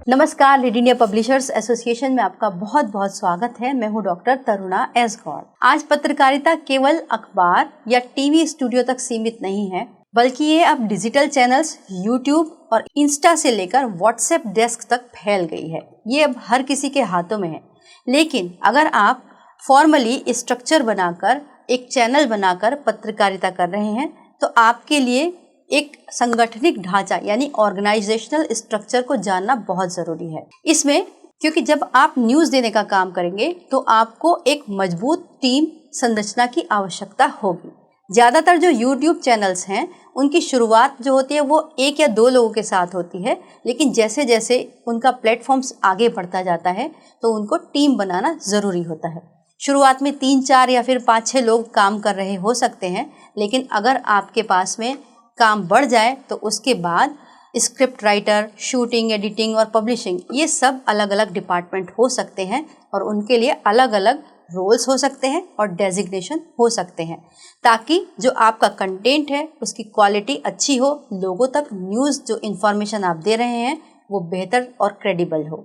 नमस्कार, lead India publishers association में आपका बहुत बहुत स्वागत है। मैं हूं डॉक्टर तरुणा एस गौड़। आज पत्रकारिता केवल अखबार या टीवी स्टूडियो तक सीमित नहीं है, बल्कि ये अब डिजिटल चैनल्स, यूट्यूब और इंस्टा से लेकर व्हाट्सएप डेस्क तक फैल गई है। ये अब हर किसी के हाथों में है। लेकिन अगर आप फॉर्मली स्ट्रक्चर बनाकर एक चैनल बनाकर पत्रकारिता कर रहे हैं तो आपके लिए एक संगठनिक ढांचा यानी ऑर्गेनाइजेशनल स्ट्रक्चर को जानना बहुत ज़रूरी है। इसमें क्योंकि जब आप न्यूज़ देने का काम करेंगे तो आपको एक मजबूत टीम संरचना की आवश्यकता होगी। ज़्यादातर जो यूट्यूब चैनल्स हैं उनकी शुरुआत जो होती है वो 1 या 2 लोगों के साथ होती है, लेकिन जैसे जैसे उनका प्लेटफॉर्म्स आगे बढ़ता जाता है तो उनको टीम बनाना ज़रूरी होता है। शुरुआत में 3-4 या फिर 5-6 लोग काम कर रहे हो सकते हैं, लेकिन अगर आपके पास में काम बढ़ जाए तो उसके बाद स्क्रिप्ट राइटर, शूटिंग, एडिटिंग और पब्लिशिंग ये सब अलग अलग डिपार्टमेंट हो सकते हैं और उनके लिए अलग अलग रोल्स हो सकते हैं और डेजिग्नेशन हो सकते हैं, ताकि जो आपका कंटेंट है उसकी क्वालिटी अच्छी हो, लोगों तक न्यूज़ जो इन्फॉर्मेशन आप दे रहे हैं वो बेहतर और क्रेडिबल हो।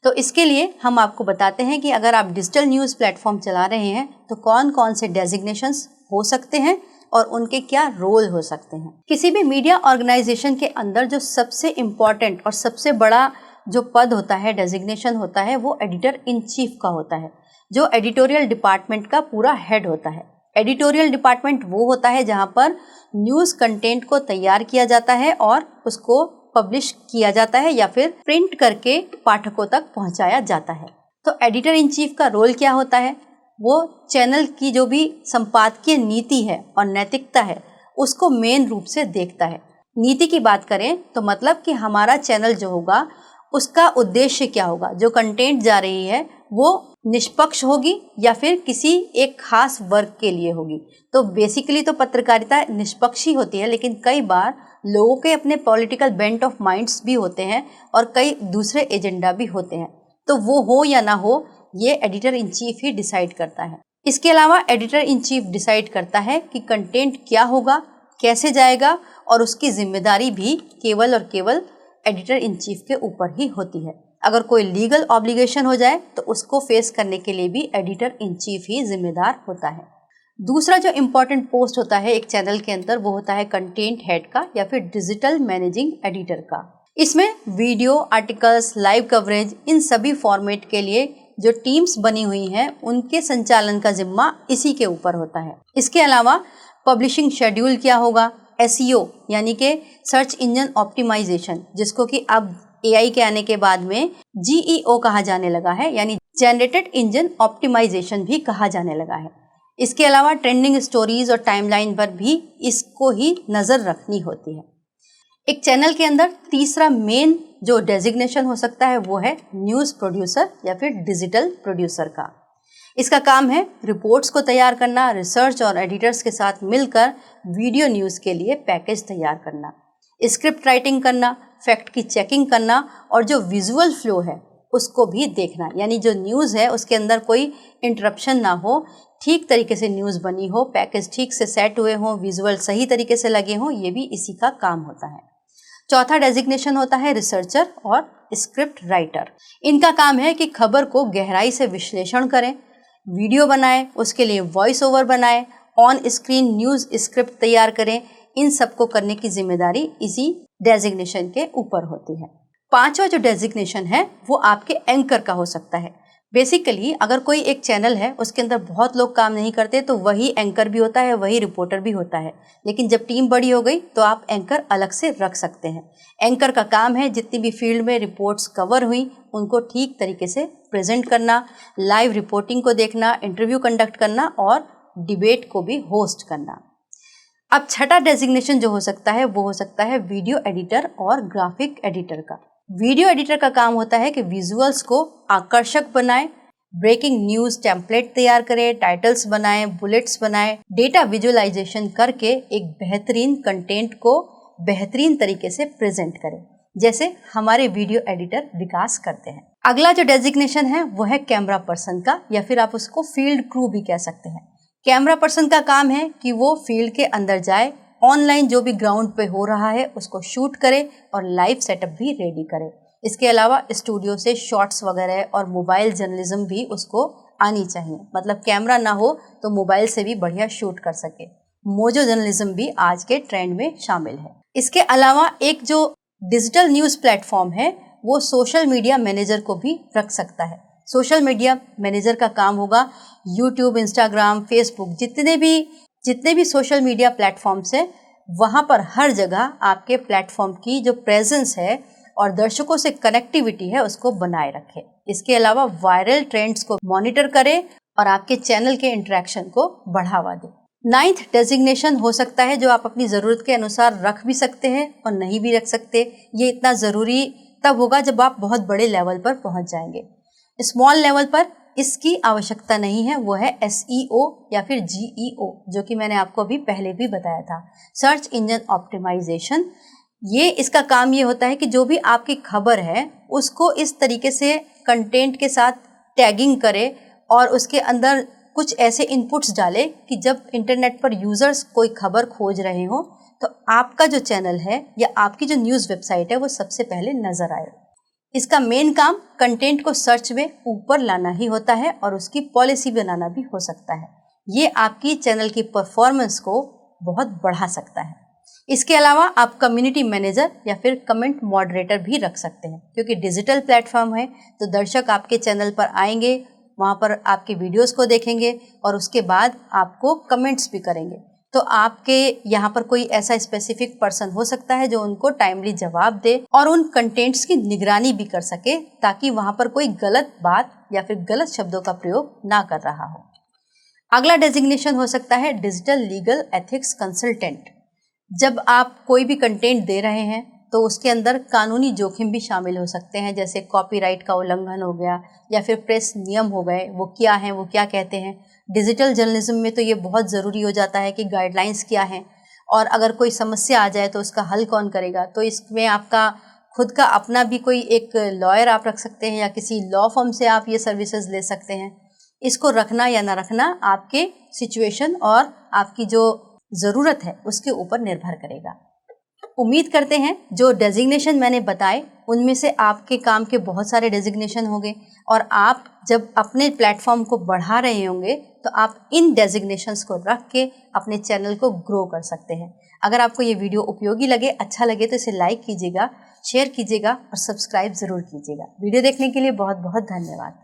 तो इसके लिए हम आपको बताते हैं कि अगर आप डिजिटल न्यूज़ प्लेटफॉर्म चला रहे हैं तो कौन कौन से डेजिग्नेशंस हो सकते हैं और उनके क्या रोल हो सकते हैं। किसी भी मीडिया ऑर्गेनाइजेशन के अंदर जो सबसे इम्पॉर्टेंट और सबसे बड़ा जो पद होता है, डेजिग्नेशन होता है, वो एडिटर इन चीफ का होता है, जो एडिटोरियल डिपार्टमेंट का पूरा हेड होता है। एडिटोरियल डिपार्टमेंट वो होता है जहाँ पर न्यूज़ कंटेंट को तैयार किया जाता है और उसको पब्लिश किया जाता है या फिर प्रिंट करके पाठकों तक पहुँचाया जाता है। तो एडिटर इन चीफ का रोल क्या होता है? वो चैनल की जो भी संपादकीय नीति है और नैतिकता है उसको मेन रूप से देखता है। नीति की बात करें तो मतलब कि हमारा चैनल जो होगा उसका उद्देश्य क्या होगा, जो कंटेंट जा रही है वो निष्पक्ष होगी या फिर किसी एक खास वर्ग के लिए होगी। तो बेसिकली तो पत्रकारिता निष्पक्ष ही होती है, लेकिन कई बार लोगों के अपने पॉलिटिकल बेंट ऑफ माइंड्स भी होते हैं और कई दूसरे एजेंडा भी होते हैं। तो वो हो या ना हो ये editor in chief he decide करता है। इसके अलावा एडिटर इन चीफ डिसाइड करता है कि कंटेंट क्या होगा, कैसे जाएगा, और उसकी जिम्मेदारी भी केवल और केवल एडिटर इन चीफ के ऊपर ही होती है। अगर कोई लीगल ऑब्लिगेशन हो जाए तो उसको फेस करने के लिए भी एडिटर इन चीफ ही जिम्मेदार होता है। दूसरा जो इम्पोर्टेंट पोस्ट होता है एक चैनल के अंदर वो होता है कंटेंट हेड का या फिर डिजिटल मैनेजिंग एडिटर का। इसमें वीडियो, आर्टिकल्स, लाइव कवरेज, इन सभी फॉर्मेट के लिए जो टीम्स बनी हुई हैं उनके संचालन का जिम्मा इसी के ऊपर होता है। इसके अलावा पब्लिशिंग शेड्यूल क्या होगा, एसईओ यानी कि सर्च इंजन ऑप्टिमाइजेशन, जिसको कि अब एआई के आने के बाद में जीईओ कहा जाने लगा है, यानी जनरेटेड इंजन ऑप्टिमाइजेशन भी कहा जाने लगा है। इसके अलावा ट्रेंडिंग स्टोरीज और टाइमलाइन पर भी इसको ही नज़र रखनी होती है। एक चैनल के अंदर तीसरा मेन जो डेजिग्नेशन हो सकता है वो है न्यूज़ प्रोड्यूसर या फिर डिजिटल प्रोड्यूसर का। इसका काम है रिपोर्ट्स को तैयार करना, रिसर्च और एडिटर्स के साथ मिलकर वीडियो न्यूज़ के लिए पैकेज तैयार करना, स्क्रिप्ट राइटिंग करना, फैक्ट की चेकिंग करना और जो विजुअल फ्लो है उसको भी देखना, यानी जो न्यूज़ है उसके अंदर कोई इंटरप्शन ना हो, ठीक तरीके से न्यूज़ बनी हो, पैकेज ठीक से सेट हुए हों, विजुअल सही तरीके से लगे हों, ये भी इसी का काम होता है। चौथा डेजिग्नेशन होता है रिसर्चर और स्क्रिप्ट राइटर। इनका काम है कि खबर को गहराई से विश्लेषण करें, वीडियो बनाएं, उसके लिए वॉइस ओवर बनाएं, ऑन स्क्रीन न्यूज़ स्क्रिप्ट तैयार करें। इन सबको करने की जिम्मेदारी इसी डेजिग्नेशन के ऊपर होती है। पांचवा जो डेजिग्नेशन है वो आपके एंकर का हो सकता है। बेसिकली अगर कोई एक चैनल है उसके अंदर बहुत लोग काम नहीं करते तो वही एंकर भी होता है, वही रिपोर्टर भी होता है, लेकिन जब टीम बड़ी हो गई तो आप एंकर अलग से रख सकते हैं। एंकर का काम है जितनी भी फील्ड में रिपोर्ट्स कवर हुई उनको ठीक तरीके से प्रेजेंट करना, लाइव रिपोर्टिंग को देखना, इंटरव्यू कंडक्ट करना और डिबेट को भी होस्ट करना। अब छठा डेजिग्नेशन जो हो सकता है वो हो सकता है वीडियो एडिटर और ग्राफिक एडिटर का। वीडियो एडिटर का काम होता है कि विजुअल्स को आकर्षक बनाए, ब्रेकिंग न्यूज़ टेम्पलेट तैयार करे, टाइटल्स बनाए, बुलेट्स बनाए, डेटा विजुअलाइजेशन करके एक बेहतरीन कंटेंट को बेहतरीन तरीके से प्रेजेंट करे, जैसे हमारे वीडियो एडिटर विकास करते हैं। अगला जो डेजिग्नेशन है वो है कैमरा पर्सन का, या फिर आप उसको फील्ड क्रू भी कह सकते हैं। कैमरा पर्सन का काम है कि वो फील्ड के अंदर जाए, ऑनलाइन जो भी ग्राउंड पे हो रहा है उसको शूट करे और लाइव सेटअप भी रेडी करे। इसके अलावा स्टूडियो से शॉट्स वगैरह और मोबाइल जर्नलिज्म भी उसको आनी चाहिए, मतलब कैमरा ना हो तो मोबाइल से भी बढ़िया शूट कर सके। मोजो जर्नलिज्म भी आज के ट्रेंड में शामिल है। इसके अलावा एक जो डिजिटल न्यूज़ प्लेटफॉर्म है वो सोशल मीडिया मैनेजर को भी रख सकता है। सोशल मीडिया मैनेजर का काम होगा यूट्यूब, इंस्टाग्राम, फेसबुक, जितने भी सोशल मीडिया प्लेटफॉर्म्स है वहाँ पर हर जगह आपके प्लेटफॉर्म की जो प्रेजेंस है और दर्शकों से कनेक्टिविटी है उसको बनाए रखे। इसके अलावा वायरल ट्रेंड्स को मॉनिटर करे और आपके चैनल के इंटरेक्शन को बढ़ावा दे। 9th डेजिग्नेशन हो सकता है जो आप अपनी ज़रूरत के अनुसार रख भी सकते हैं और नहीं भी रख सकते। ये इतना ज़रूरी तब होगा जब आप बहुत बड़े लेवल पर पहुंच जाएंगे। स्मॉल लेवल पर इसकी आवश्यकता नहीं है, वो है SEO या फिर GEO, जो कि मैंने आपको अभी पहले भी बताया था, सर्च इंजन ऑप्टिमाइजेशन। ये इसका काम ये होता है कि जो भी आपकी खबर है उसको इस तरीके से कंटेंट के साथ टैगिंग करे और उसके अंदर कुछ ऐसे इनपुट्स डाले कि जब इंटरनेट पर यूजर्स कोई खबर खोज रहे हो तो आपका जो चैनल है या आपकी जो न्यूज़ वेबसाइट है वो सबसे पहले नजर आए। इसका मेन काम कंटेंट को सर्च में ऊपर लाना ही होता है और उसकी पॉलिसी बनाना भी हो सकता है। ये आपकी चैनल की परफॉर्मेंस को बहुत बढ़ा सकता है। इसके अलावा आप कम्युनिटी मैनेजर या फिर कमेंट मॉडरेटर भी रख सकते हैं, क्योंकि डिजिटल प्लेटफॉर्म है तो दर्शक आपके चैनल पर आएंगे, वहाँ पर आपके वीडियोस को देखेंगे और उसके बाद आपको कमेंट्स भी करेंगे। तो आपके यहाँ पर कोई ऐसा स्पेसिफिक पर्सन हो सकता है जो उनको टाइमली जवाब दे और उन कंटेंट्स की निगरानी भी कर सके, ताकि वहाँ पर कोई गलत बात या फिर गलत शब्दों का प्रयोग ना कर रहा हो। अगला डेजिग्नेशन हो सकता है डिजिटल लीगल एथिक्स कंसल्टेंट। जब आप कोई भी कंटेंट दे रहे हैं तो उसके अंदर कानूनी जोखिम भी शामिल हो सकते हैं, जैसे कॉपीराइट का उल्लंघन हो गया या फिर प्रेस नियम हो गए, वो क्या हैं, वो क्या कहते हैं। डिजिटल जर्नलिज्म में तो ये बहुत ज़रूरी हो जाता है कि गाइडलाइंस क्या हैं और अगर कोई समस्या आ जाए तो उसका हल कौन करेगा। तो इसमें आपका खुद का अपना भी कोई एक लॉयर आप रख सकते हैं या किसी लॉ फर्म से आप ये सर्विसेज ले सकते हैं। इसको रखना या ना रखना आपके सिचुएशन और आपकी जो ज़रूरत है उसके ऊपर निर्भर करेगा। उम्मीद करते हैं जो डेजिग्नेशन मैंने बताए उनमें से आपके काम के बहुत सारे डेजिग्नेशन होंगे और आप जब अपने प्लेटफॉर्म को बढ़ा रहे होंगे तो आप इन डेजिग्नेशंस को रख के अपने चैनल को ग्रो कर सकते हैं। अगर आपको ये वीडियो उपयोगी लगे, अच्छा लगे तो इसे लाइक कीजिएगा, शेयर कीजिएगा और सब्सक्राइब ज़रूर कीजिएगा। वीडियो देखने के लिए बहुत बहुत धन्यवाद।